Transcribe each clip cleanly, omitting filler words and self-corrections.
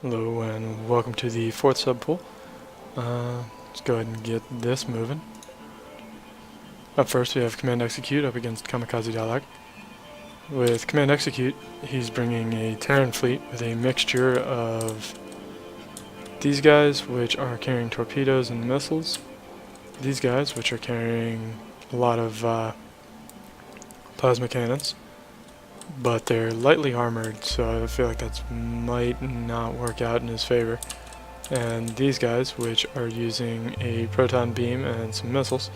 Hello and welcome to the fourth subpool. Let's go ahead and get this moving. Up first we have Command Execute up against Kamikaze Dalek. With Command Execute, he's bringing a Terran fleet with a mixture of these guys, which are carrying torpedoes and missiles, these guys, which are carrying a lot of plasma cannons, but they're lightly armored, so I feel like that might not work out in his favor. And these guys, which are using a proton beam and some missiles.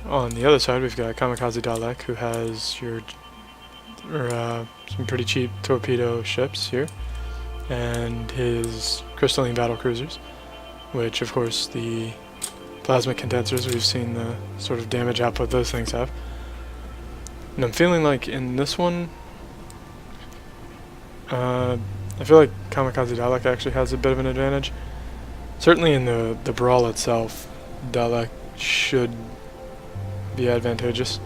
On the other side, we've got Kamikaze Dalek, who has some pretty cheap torpedo ships here, and his crystalline battle cruisers, which, of course, the plasma condensers, we've seen the sort of damage output those things have. And I'm feeling like in this one, I feel like Kamikaze Dalek actually has a bit of an advantage. Certainly in the brawl itself, Dalek should be advantageous.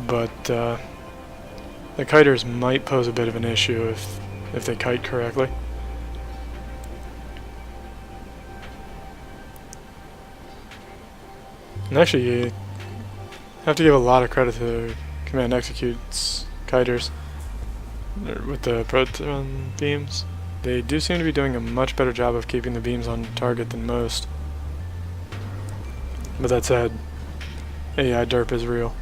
But the kiters might pose a bit of an issue if they kite correctly. And actually, you have to give a lot of credit to Command Execute's kiters with the proton beams. They do seem to be doing a much better job of keeping the beams on target than most. But that said, AI derp is real.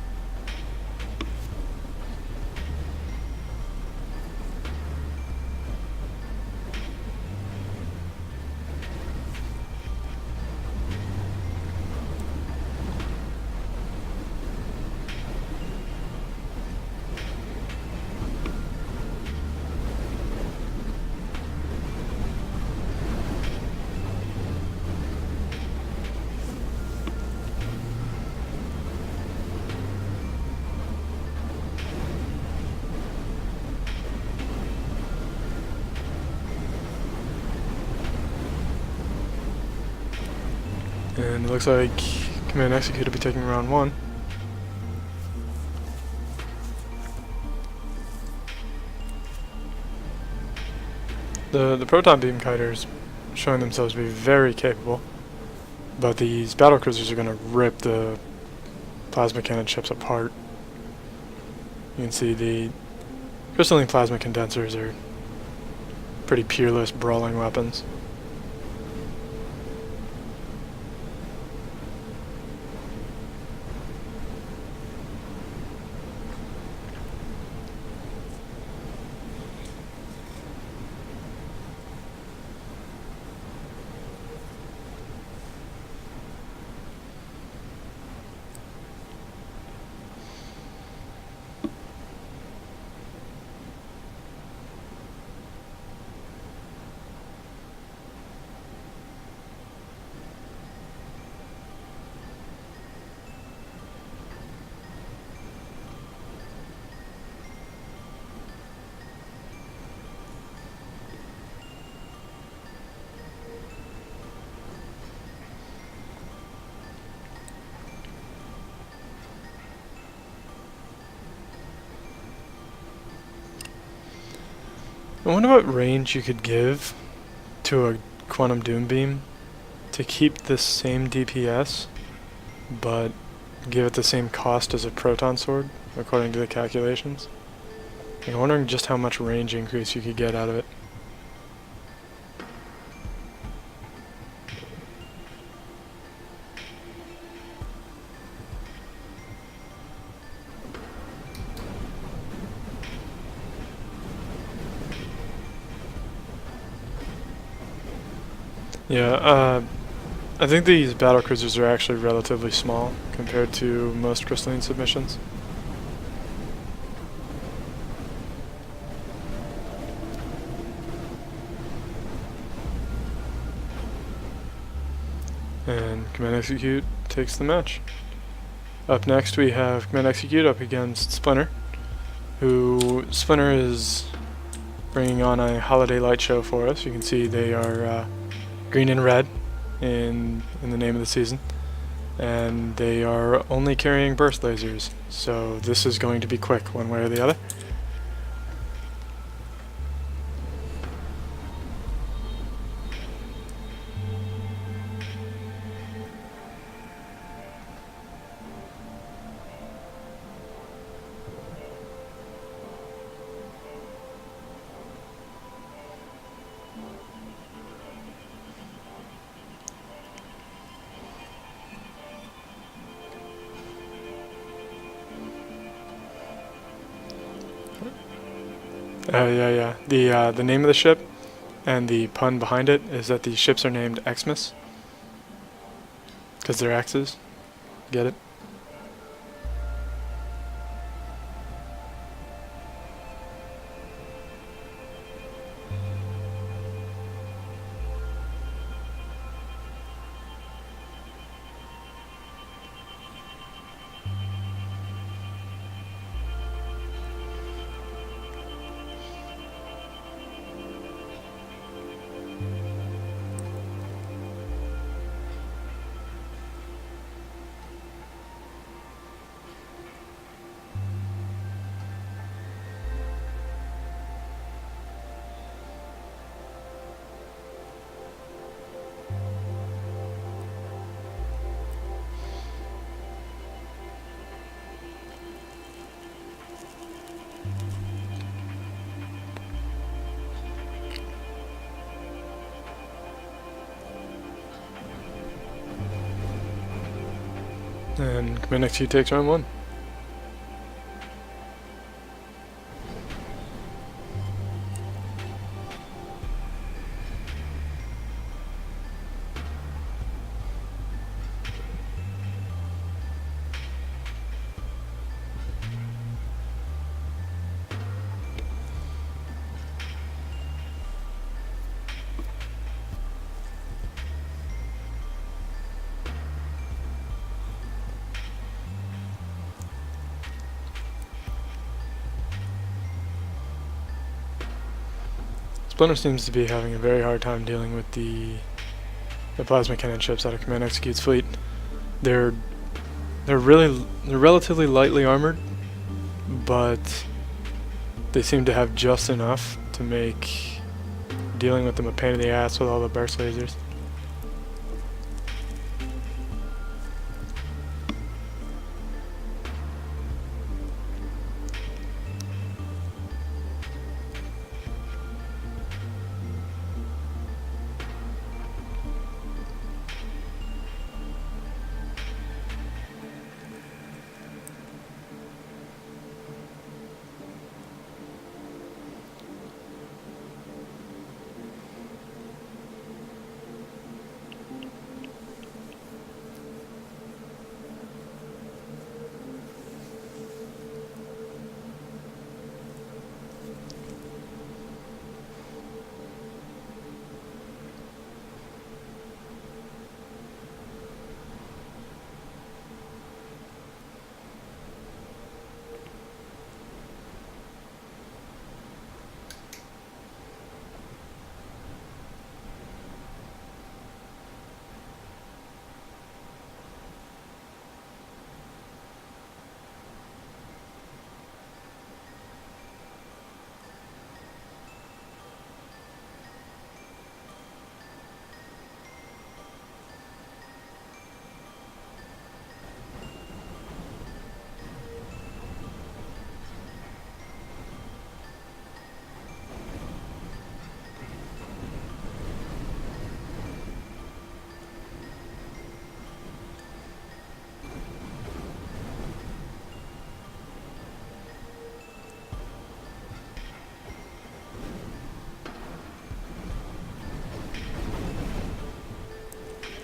And it looks like Command Execute will be taking round one. The proton beam kiters showing themselves to be very capable, but these battle cruisers are going to rip the plasma cannon ships apart. You can see the crystalline plasma condensers are pretty peerless brawling weapons. I wonder what range you could give to a quantum doom beam to keep the same DPS, but give it the same cost as a proton sword, according to the calculations. I'm wondering just how much range increase you could get out of it. Yeah, I think these battle cruisers are actually relatively small compared to most crystalline submissions. And Command Execute takes the match. Up next we have Command Execute up against Splinter, who Splinter is bringing on a holiday light show for us. You can see they are green and red, in the name of the season, and they are only carrying burst lasers, so this is going to be quick one way or the other. Yeah. The name of the ship and the pun behind it is that the ships are named Xmas, because they're X's. Get it? And Command Execute takes round 1. Splinter seems to be having a very hard time dealing with the plasma cannon ships out of Command Execute's fleet. They're relatively lightly armored, but they seem to have just enough to make dealing with them a pain in the ass with all the burst lasers.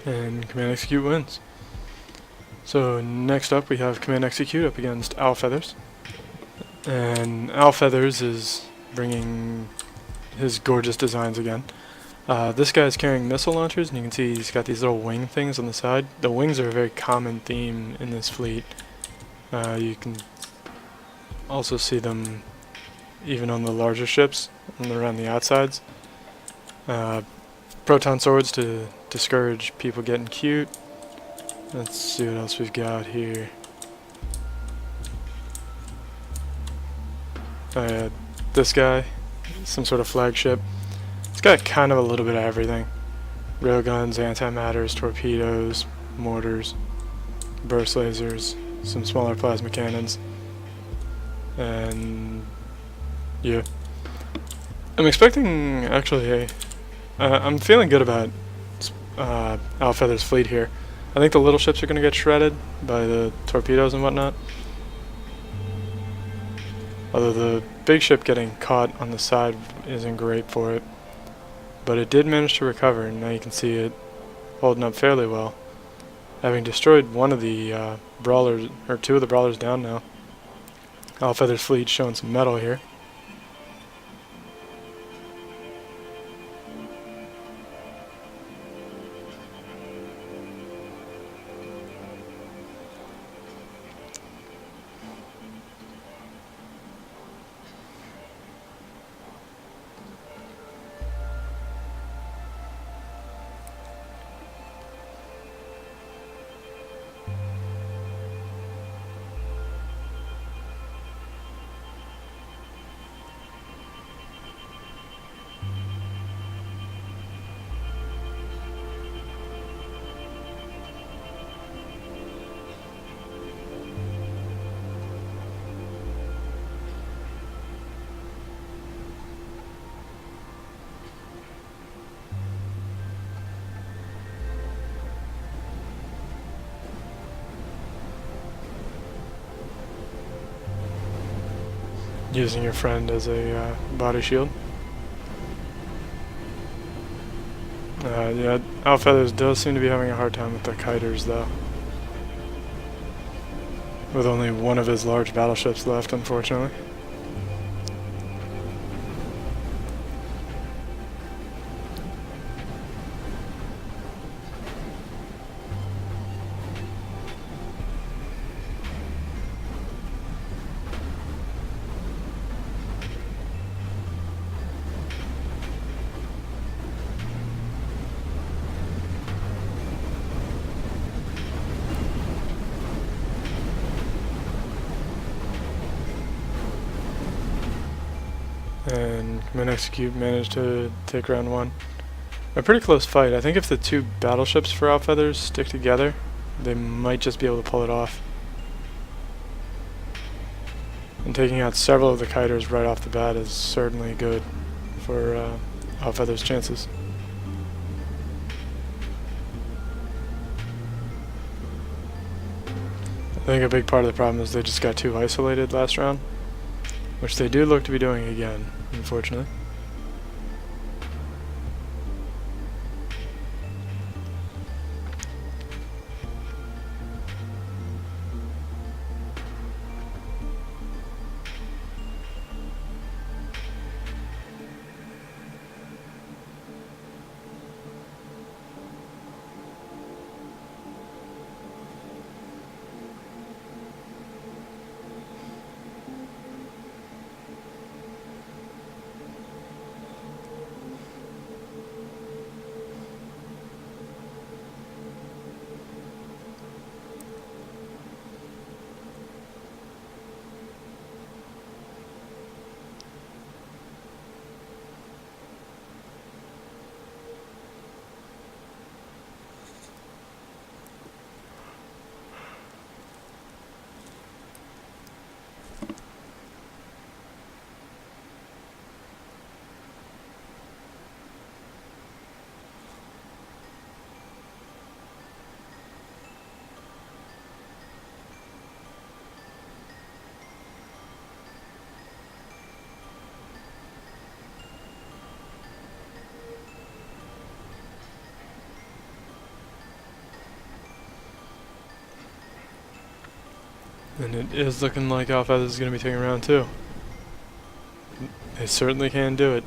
And Command Execute wins. So next up we have Command Execute up against Owl Feathers. And Owl Feathers is bringing his gorgeous designs again. This guy is carrying missile launchers, and you can see he's got these little wing things on the side. The wings are a very common theme in this fleet. You can also see them even on the larger ships and around the outsides. Proton swords to discourage people getting cute. Let's see what else we've got here. This guy, some sort of flagship. It's got kind of a little bit of everything. Railguns, antimatters, torpedoes, mortars, burst lasers, some smaller plasma cannons, and yeah. I'm expecting, actually, I'm feeling good about Feather's fleet here. I think the little ships are going to get shredded by the torpedoes and whatnot. Although the big ship getting caught on the side isn't great for it. But it did manage to recover, and now you can see it holding up fairly well. Having destroyed one of the brawlers, or two of the brawlers down now. Feather's fleet showing some metal here. Using your friend as a body shield. Yeah, Feathers does seem to be having a hard time with the kiters, though. With only one of his large battleships left, unfortunately. And Command Execute managed to take round one. A pretty close fight. I think if the two battleships for Feathers stick together, they might just be able to pull it off. And taking out several of the kiters right off the bat is certainly good for Feathers' chances. I think a big part of the problem is they just got too isolated last round, which they do look to be doing again, unfortunately. And it is looking like Feathers is going to be taking round two. They certainly can do it.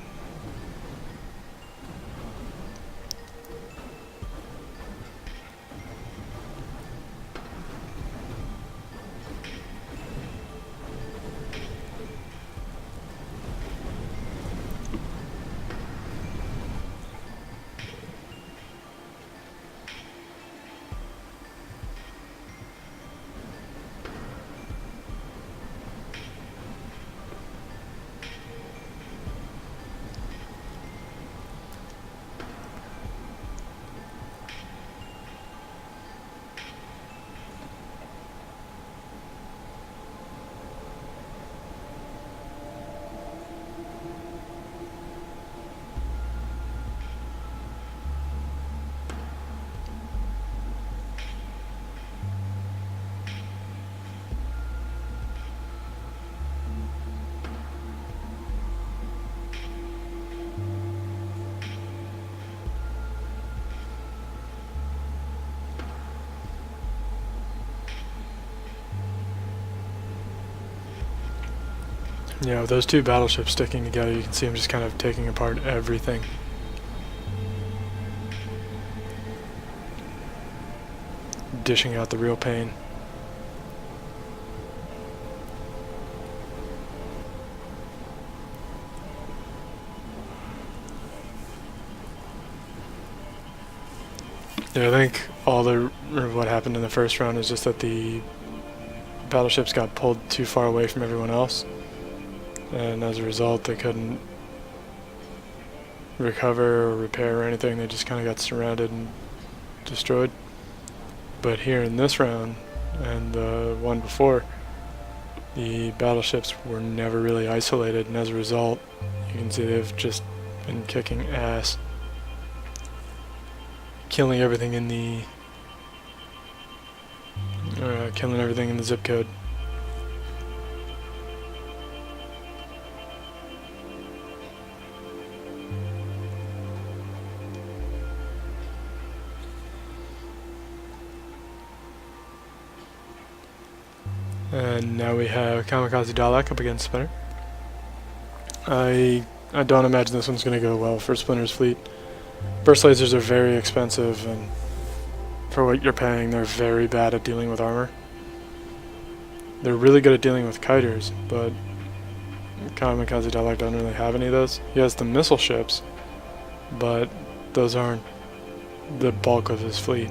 Yeah, with those two battleships sticking together, you can see them just kind of taking apart everything. Dishing out the real pain. Yeah, I think what happened in the first round is just that the battleships got pulled too far away from everyone else, and as a result they couldn't recover or repair or anything. They just kind of got surrounded and destroyed. But here in this round and the one before, the battleships were never really isolated, and as a result you can see they've just been kicking ass, killing everything in the zip code. And now we have Kamikaze Dalek up against Splinter. I don't imagine this one's going to go well for Splinter's fleet. Burst lasers are very expensive, and for what you're paying, they're very bad at dealing with armor. They're really good at dealing with kiters, but Kamikaze Dalek doesn't really have any of those. He has the missile ships, but those aren't the bulk of his fleet.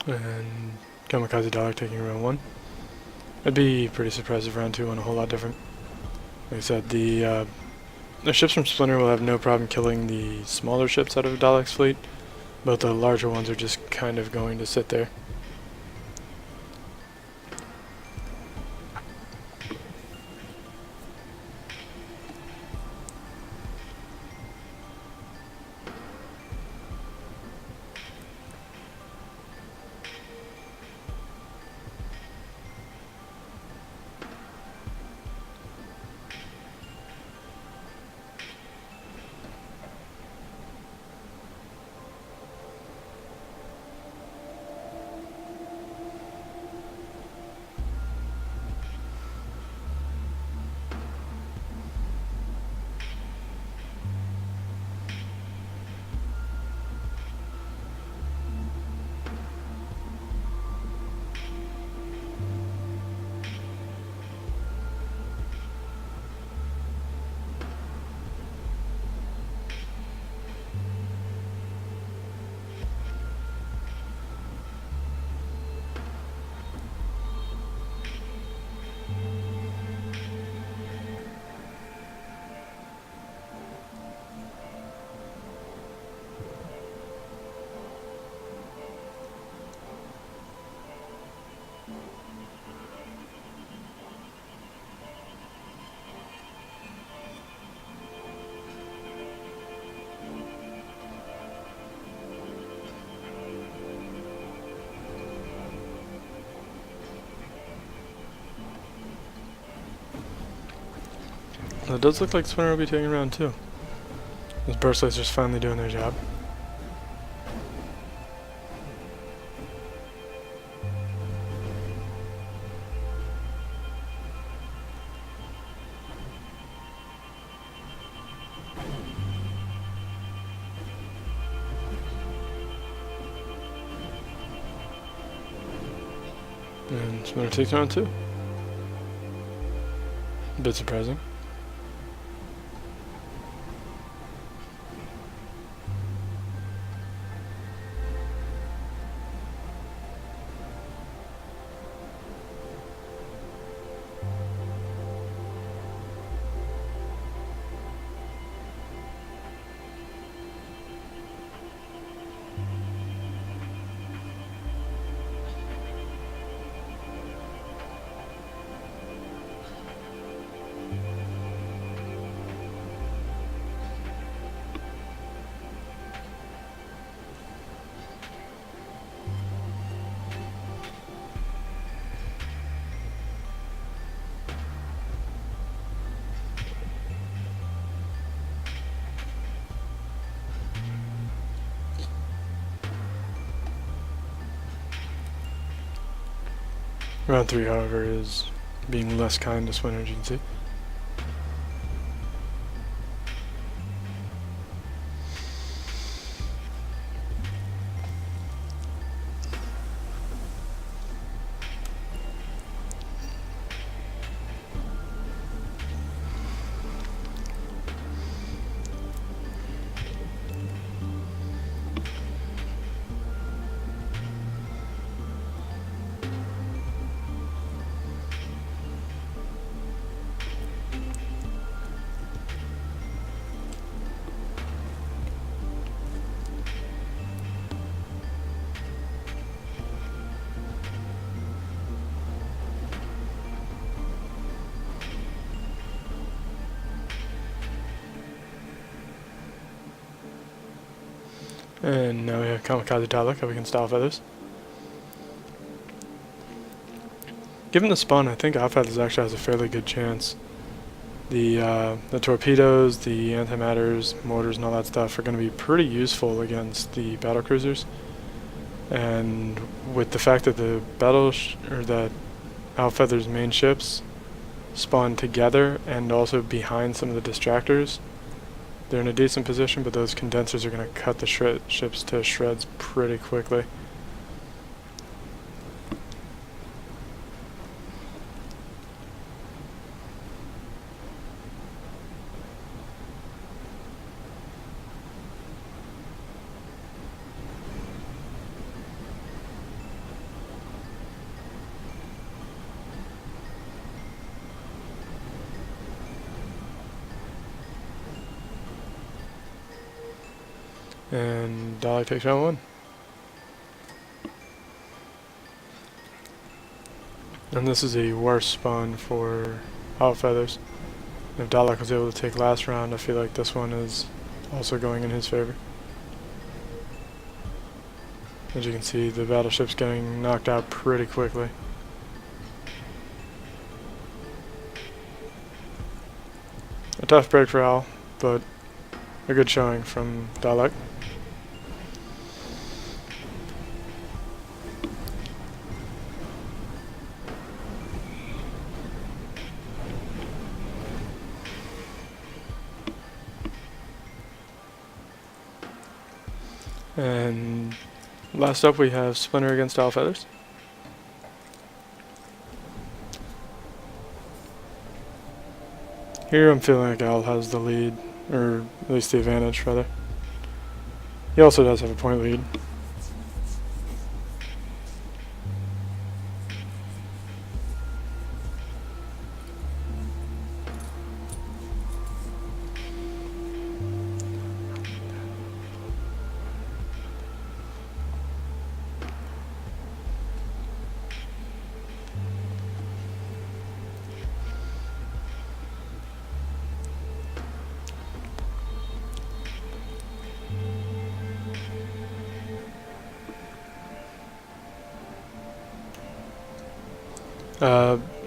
And Kamikaze Dalek taking round 1. I'd be pretty surprised if round 2 went a whole lot different. Like I said, the ships from Splinter will have no problem killing the smaller ships out of Dalek's fleet, but the larger ones are just kind of going to sit there. It does look like Splinter will be taking round 2. Those burst lasers finally doing their job. And Splinter takes round 2. A bit surprising. Round 3, however, is being less kind to Splinter, as you can see. And now we have Kamikaze Dalek up against Alfeathers. Given the spawn, I think Alfeathers actually has a fairly good chance. The torpedoes, the antimatters, mortars, and all that stuff are going to be pretty useful against the battlecruisers. And with the fact that the that Alfeathers' main ships spawn together and also behind some of the distractors, they're in a decent position, but those condensers are going to cut the ships to shreds pretty quickly. And Dalek takes round 1. And this is a worse spawn for Alfeathers. If Dalek was able to take last round, I feel like this one is also going in his favor. As you can see, the battleship's getting knocked out pretty quickly. A tough break for Al, but a good showing from Dalek. And last up we have Splinter against Alfeathers. Here I'm feeling like Al has the lead, or at least the advantage rather. He also does have a point lead.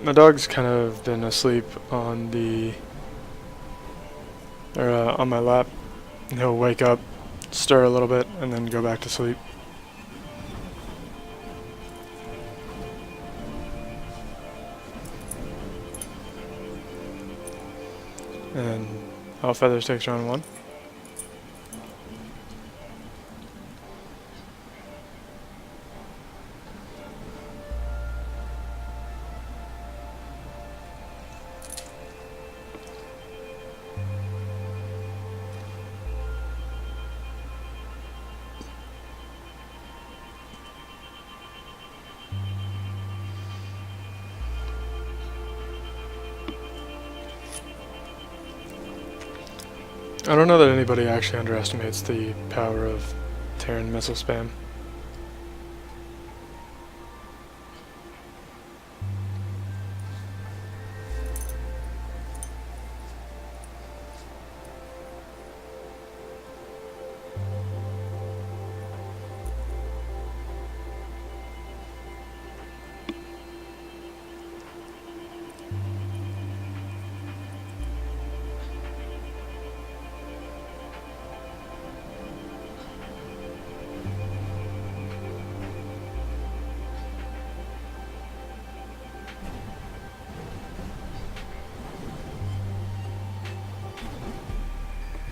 My dog's kind of been asleep on the or on my lap. And he'll wake up, stir a little bit, and then go back to sleep. And all feathers takes round 1. I don't know that anybody actually underestimates the power of Terran missile spam.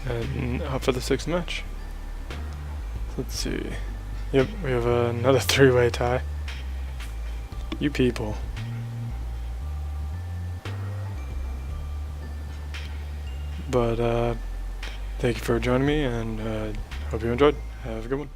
And up for the 6th match. Let's see. Yep, we have another 3-way tie. You people. But thank you for joining me, and hope you enjoyed. Have a good one.